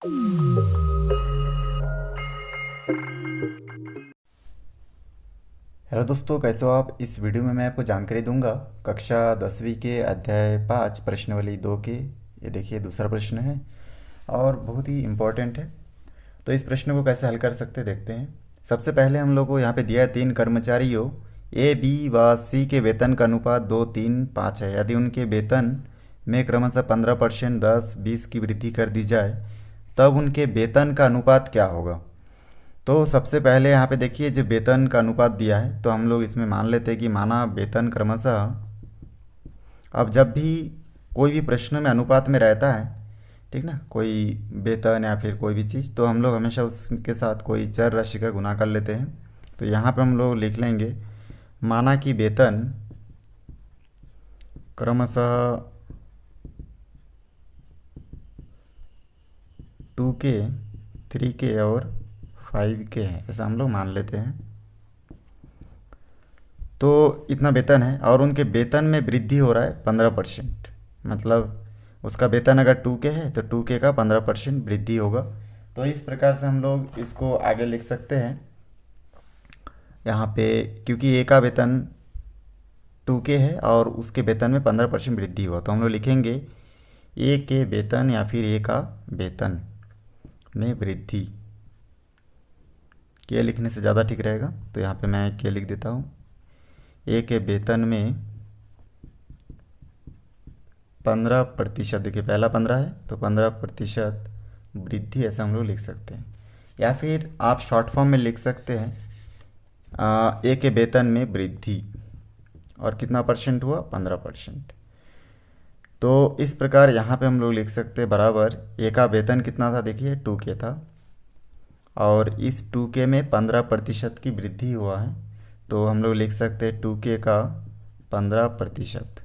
Hello दोस्तों, कैसे हो आप। इस वीडियो में मैं आपको जानकारी दूंगा कक्षा 10वीं के अध्याय 5 प्रश्नावली 2 के। ये देखिए दूसरा प्रश्न है और बहुत ही इम्पोर्टेंट है। तो इस प्रश्न को कैसे हल कर सकते हैं देखते हैं। सबसे पहले हम लोग को यहाँ पे दिया है 3 कर्मचारियों ए, बी व सी के वेतन का अनुपात 2, 3, 5 है। यदि उनके वेतन में क्रमशः 15%, 10, 20 की वृद्धि कर दी जाए तब उनके वेतन का अनुपात क्या होगा। तो सबसे पहले यहाँ पे देखिए जो वेतन का अनुपात दिया है तो हम लोग इसमें मान लेते हैं कि माना वेतन क्रमशः, अब जब भी कोई भी प्रश्न में अनुपात में रहता है, ठीक ना, कोई वेतन या फिर कोई भी चीज़, तो हम लोग हमेशा उसके साथ कोई चर राशि का गुना कर लेते हैं। तो यहाँ पे हम लोग लिख लेंगे माना कि वेतन क्रमशः 2K, 3K और 5K है, ऐसा हम लोग मान लेते हैं। तो इतना वेतन है और उनके वेतन में वृद्धि हो रहा है 15%। मतलब उसका वेतन अगर 2K है तो 2K का 15% वृद्धि होगा। तो इस प्रकार से हम लोग इसको आगे लिख सकते हैं यहाँ पे, क्योंकि ए का वेतन 2K है और उसके वेतन में 15% वृद्धि हुआ, तो हम लोग लिखेंगे ए के वेतन या फिर ए का वेतन में वृद्धि। के लिखने से ज़्यादा ठीक रहेगा, तो यहाँ पे मैं के लिख देता हूँ। ए के वेतन में 15%, देखिए पहला 15 है तो 15% वृद्धि, ऐसा हम लोग लिख सकते हैं। या फिर आप शॉर्ट फॉर्म में लिख सकते हैं ए के वेतन में वृद्धि, और कितना परसेंट हुआ, 15%। तो इस प्रकार यहाँ पे हम लोग लिख सकते हैं बराबर ए का वेतन कितना था, देखिए 2K था और इस 2K में 15% की वृद्धि हुआ है, तो हम लोग लिख सकते हैं 2K का 15%।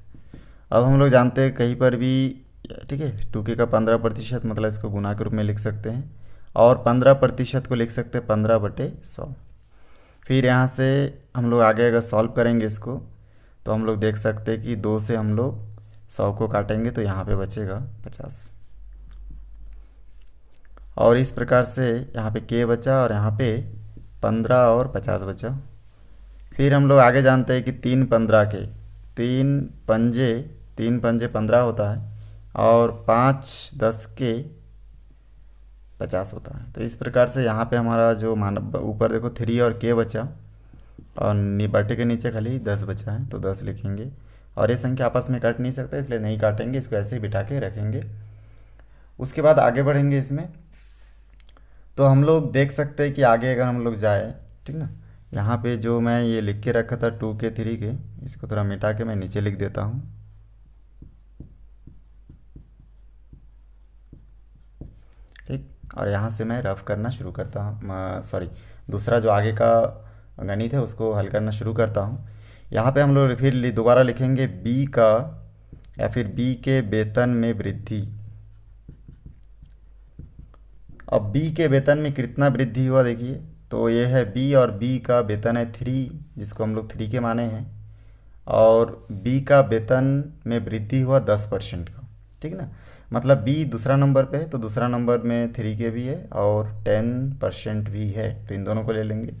अब हम लोग जानते हैं कहीं पर भी, ठीक है, 2K का 15% मतलब इसको गुना के रूप में लिख सकते हैं और 15% को लिख सकते हैं 15/100। फिर यहाँ से हम लोग आगे अगर सॉल्व करेंगे इसको तो हम लोग देख सकते हैं कि 2 से हम लोग 100 को काटेंगे तो यहाँ पे बचेगा 50, और इस प्रकार से यहाँ पे K बचा और यहाँ पे 15 और 50 बचा। फिर हम लोग आगे जानते हैं कि 3 15 के, 3 पंजे 15 होता है और 5 10 के 50 होता है। तो इस प्रकार से यहाँ पे हमारा जो मानव ऊपर देखो 3 और K बचा और बटे के नीचे खाली 10 बचा है, तो 10 लिखेंगे। और ये संख्या आपस में कट नहीं सकता इसलिए नहीं काटेंगे, इसको ऐसे ही बिठा के रखेंगे। उसके बाद आगे बढ़ेंगे इसमें, तो हम लोग देख सकते हैं कि आगे अगर हम लोग जाए, ठीक ना, यहाँ पे जो मैं ये लिख के रखा था 2K 3K, इसको थोड़ा मिटा के मैं नीचे लिख देता हूँ। ठीक, और यहाँ से मैं रफ करना शुरू करता हूँ, सॉरी, दूसरा जो आगे का गणित है उसको हल करना शुरू करता हूँ। यहाँ पे हम लोग फिर दोबारा लिखेंगे बी का या फिर बी के वेतन में वृद्धि। अब बी के वेतन में कितना वृद्धि हुआ देखिए, तो ये है बी और बी का वेतन है 3, जिसको हम लोग 3K माने हैं, और बी का वेतन में वृद्धि हुआ 10% का, ठीक ना। मतलब बी दूसरा नंबर पे है तो दूसरा नंबर में 3K भी है और 10% भी है, तो इन दोनों को ले लेंगे।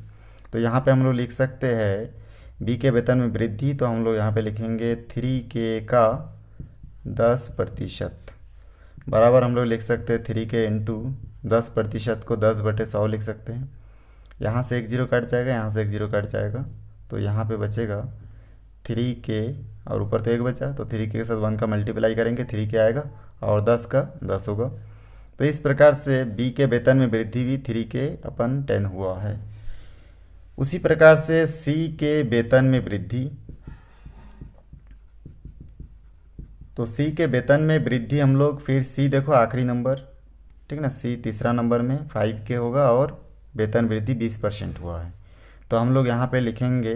तो यहाँ पे हम लोग लिख सकते हैं बी के वेतन में वृद्धि, तो हम लोग यहाँ पे लिखेंगे 3K का 10%, बराबर हम लोग लिख सकते हैं 3K इंटू 10% को 10/100 लिख सकते हैं। यहाँ से एक जीरो कट जाएगा, यहाँ से एक जीरो कट जाएगा, तो यहाँ पे बचेगा 3K और ऊपर तो एक बचा, तो 3K के साथ 1 का मल्टीप्लाई करेंगे 3K आएगा और 10 का 10 होगा। तो इस प्रकार से बी के वेतन में वृद्धि भी 3K/10 हुआ है। उसी प्रकार से सी के वेतन में वृद्धि, तो सी के वेतन में वृद्धि हम लोग फिर सी देखो आखिरी नंबर, ठीक ना, सी तीसरा नंबर में 5K होगा और वेतन वृद्धि 20% हुआ है, तो हम लोग यहाँ पे लिखेंगे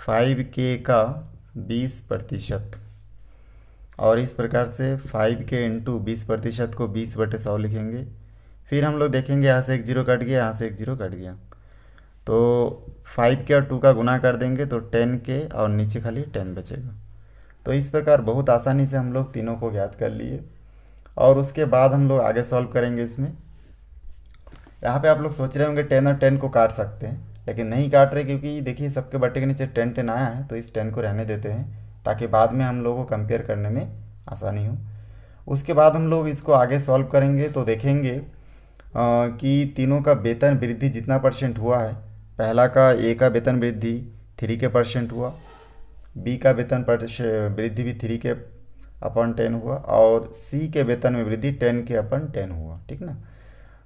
5K का 20%, और इस प्रकार से 5K इंटू 20% को 20/100 लिखेंगे। फिर हम लोग देखेंगे यहाँ से एक जीरो कट गया, यहाँ से एक जीरो कट गया, तो 5K और 2 का गुना कर देंगे तो 10K और नीचे खाली 10 बचेगा। तो इस प्रकार बहुत आसानी से हम लोग तीनों को ज्ञात कर लिए, और उसके बाद हम लोग आगे सॉल्व करेंगे इसमें। यहाँ पे आप लोग सोच रहे होंगे 10 और 10 को काट सकते हैं, लेकिन नहीं काट रहे, क्योंकि देखिए सबके बट्टे के नीचे 10 10 आया है, तो इस 10 को रहने देते हैं ताकि बाद में हम लोगों को कंपेयर करने में आसानी हो। उसके बाद हम लोग इसको आगे सॉल्व करेंगे तो देखेंगे कि तीनों का वेतन वृद्धि जितना परसेंट हुआ है, पहला का ए का वेतन वृद्धि 3 के परसेंट हुआ, बी का वेतन वृद्धि भी 3 के अपन 10 हुआ, और सी के वेतन में वृद्धि 10 के अपन 10 हुआ, ठीक ना।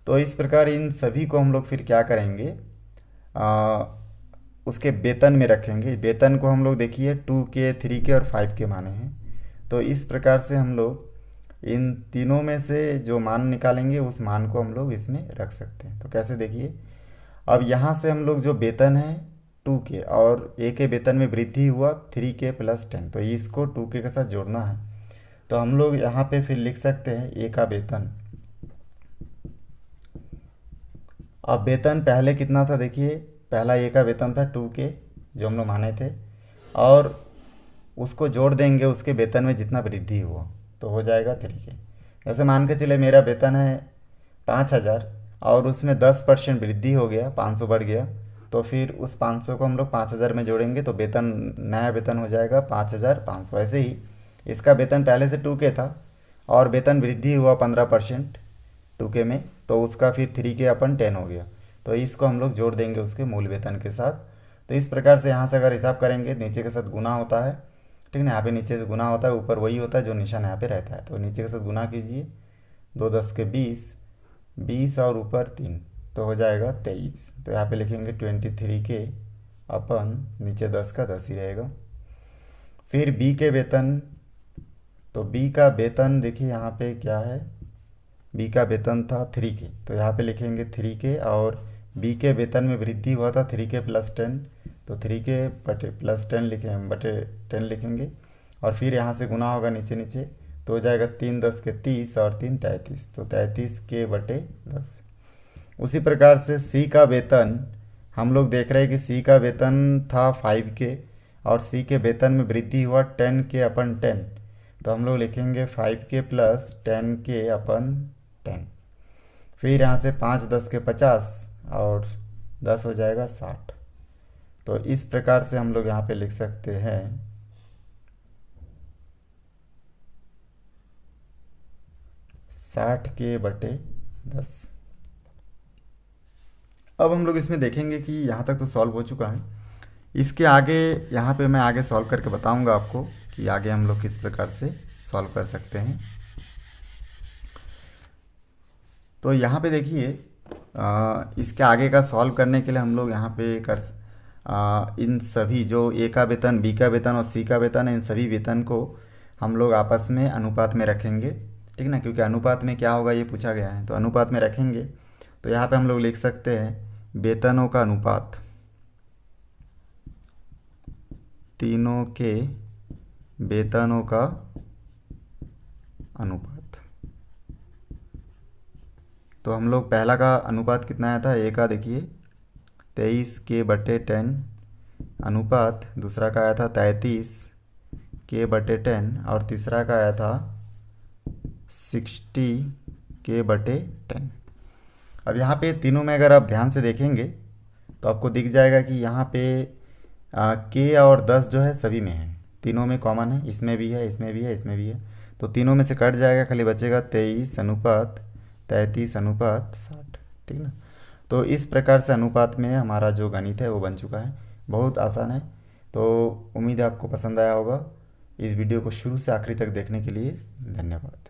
तो इस प्रकार इन सभी को हम लोग फिर क्या करेंगे, आ, उसके वेतन में रखेंगे। वेतन को हम लोग देखिए 2 के 3 के और 5 के माने हैं, तो इस प्रकार से हम लोग इन तीनों में से जो मान निकालेंगे उस मान को हम लोग इसमें रख सकते हैं। तो कैसे देखिए, अब यहाँ से हम लोग जो वेतन है 2 के और ए के वेतन में वृद्धि हुआ 3 के प्लस 10, तो इसको 2 के साथ जोड़ना है। तो हम लोग यहाँ पे फिर लिख सकते हैं ए का वेतन। अब वेतन पहले कितना था देखिए, पहला ए का वेतन था 2 के जो हम लोग माने थे, और उसको जोड़ देंगे उसके वेतन में जितना वृद्धि हुआ तो हो जाएगा 3 के। जैसे मान के चले मेरा वेतन है 5,000 और उसमें 10% वृद्धि हो गया, 500 बढ़ गया, तो फिर उस 500 को हम लोग 5,000 में जोड़ेंगे तो वेतन, नया वेतन हो जाएगा 5,500। ऐसे ही इसका वेतन पहले से 2 के था और वेतन वृद्धि हुआ 15% 2 के में, तो उसका फिर 3 के अपन 10 हो गया, तो इसको हम लोग जोड़ देंगे उसके मूल वेतन के साथ। तो इस प्रकार से यहाँ से अगर हिसाब करेंगे, नीचे के साथ गुना होता है, ठीक ना, यहाँ पे नीचे से गुना होता है, ऊपर वही होता है जो निशान यहाँ पे रहता है। तो नीचे के साथ गुना कीजिए, 2 10 के 20, 20 और ऊपर 3, तो हो जाएगा 23। तो यहाँ पे लिखेंगे 23 के अपन नीचे 10 का 10 ही रहेगा। फिर बी के वेतन, तो बी का वेतन देखिए यहाँ पे क्या है, बी का वेतन था 3 के, तो यहाँ पे लिखेंगे 3 के, और बी के वेतन में वृद्धि हुआ था 3 के प्लस 10, तो 3 के बटे प्लस 10 लिखें बटे 10 लिखेंगे, और फिर यहाँ से गुना होगा नीचे नीचे, तो हो जाएगा 3 10 के 30 और 3 33, तो 33 के बटे 10। उसी प्रकार से सी का वेतन हम लोग देख रहे हैं कि सी का वेतन था 5 के और सी के वेतन में वृद्धि हुआ 10 के अपन 10, तो हम लोग लिखेंगे 5 के प्लस 10 के अपन 10। फिर यहाँ से 5 10 के 50 और 10 हो जाएगा 60। तो इस प्रकार से हम लोग यहाँ पे लिख सकते हैं 60 के बटे 10। अब हम लोग इसमें देखेंगे कि यहाँ तक तो सॉल्व हो चुका है, इसके आगे यहाँ पे मैं आगे सॉल्व करके बताऊंगा आपको कि आगे हम लोग किस प्रकार से सॉल्व कर सकते हैं। तो यहाँ पे देखिए, इसके आगे का सॉल्व करने के लिए हम लोग यहाँ पे इन सभी जो ए का वेतन, बी का वेतन और सी का वेतन है, इन सभी वेतन को हम लोग आपस में अनुपात में रखेंगे, ठीक ना, क्योंकि अनुपात में क्या होगा ये पूछा गया है, तो अनुपात में रखेंगे। तो यहाँ पे हम लोग लिख सकते हैं वेतनों का अनुपात, तीनों के वेतनों का अनुपात। तो हम लोग पहला का अनुपात कितना आया था, ए का देखिए 23 के बटे 10 अनुपात, दूसरा का आया था 33 के बटे 10, और तीसरा का आया था 60 के बटे 10। अब यहाँ पे तीनों में अगर आप ध्यान से देखेंगे तो आपको दिख जाएगा कि यहाँ पे के और 10 जो है सभी में है, तीनों में कॉमन है, इसमें भी है, इसमें भी है, इसमें भी है, तो तीनों में से कट जाएगा, खाली बचेगा 23 अनुपात 33 अनुपात 60, ठीक ना। तो इस प्रकार से अनुपात में हमारा जो गणित है वो बन चुका है, बहुत आसान है। तो उम्मीद है आपको पसंद आया होगा। इस वीडियो को शुरू से आखिरी तक देखने के लिए धन्यवाद।